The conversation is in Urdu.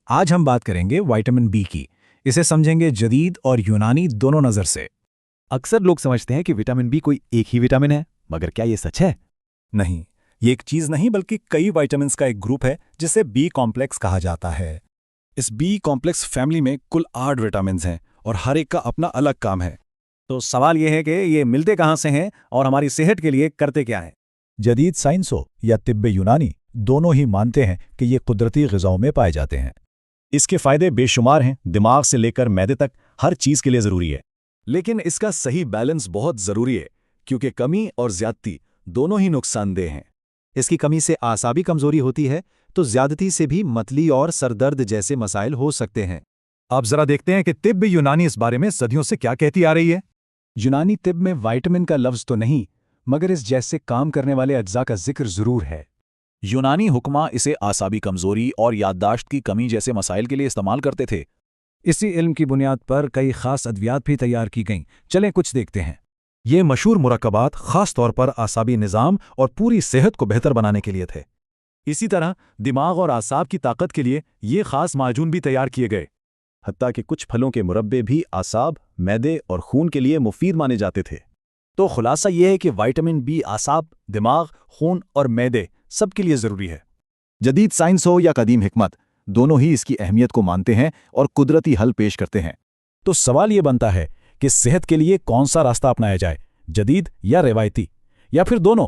آج ہم بات کریں گے وائٹامن بی کی. اسے سمجھیں گے جدید اور یونانی دونوں نظر سے. اکثر لوگ سمجھتے ہیں کہ وٹامن بی کوئی ایک ہی وٹامن ہے، مگر کیا یہ سچ ہے؟ نہیں، یہ ایک چیز نہیں بلکہ کئی وائٹامنس کا ایک گروپ ہے جسے بی کمپلیکس کہا جاتا ہے۔ اس بی کمپلیکس فیملی میں کل 8 وٹامنز ہیں اور ہر ایک کا اپنا الگ کام ہے۔ تو سوال یہ ہے کہ یہ ملتے کہاں سے ہیں اور ہماری صحت کے لیے کرتے کیا ہیں؟ جدید سائنس ہو یا طب یونانی، دونوں ہی مانتے ہیں کہ یہ قدرتی غذاؤں میں پائے جاتے ہیں۔ اس کے فائدے بے شمار ہیں، دماغ سے لے کر معدے تک ہر چیز کے لیے ضروری ہے۔ لیکن اس کا صحیح بیلنس بہت ضروری ہے، کیونکہ کمی اور زیادتی دونوں ہی نقصان دہ ہیں۔ اس کی کمی سے اعصابی کمزوری ہوتی ہے تو زیادتی سے بھی متلی اور سر درد جیسے مسائل ہو سکتے ہیں۔ آپ ذرا دیکھتے ہیں کہ طب یونانی اس بارے میں صدیوں سے کیا کہتی آ رہی ہے۔ یونانی طب میں وائٹامن کا لفظ تو نہیں، مگر اس جیسے کام کرنے والے اجزاء کا ذکر ضرور ہے۔ یونانی حکماں اسے اعصابی کمزوری اور یادداشت کی کمی جیسے مسائل کے لیے استعمال کرتے تھے۔ اسی علم کی بنیاد پر کئی خاص ادویات بھی تیار کی گئیں. چلیں کچھ دیکھتے ہیں. یہ مشہور مرکبات خاص طور پر اعصابی نظام اور پوری صحت کو بہتر بنانے کے لیے تھے۔ اسی طرح دماغ اور اعصاب کی طاقت کے لیے یہ خاص معجون بھی تیار کیے گئے۔ حتیٰ کہ کچھ پھلوں کے مربے بھی اعصاب، معدے اور خون کے لیے مفید مانے جاتے تھے۔ تو خلاصہ یہ ہے کہ وائٹامن بی اعصاب، دماغ، خون اور معدے سب کے لیے ضروری ہے۔ جدید سائنس ہو یا قدیم حکمت، دونوں ہی اس کی اہمیت کو مانتے ہیں اور قدرتی حل پیش کرتے ہیں۔ تو سوال یہ بنتا ہے کہ صحت کے لیے کون سا راستہ اپنایا جائے، جدید یا روایتی، یا پھر دونوں؟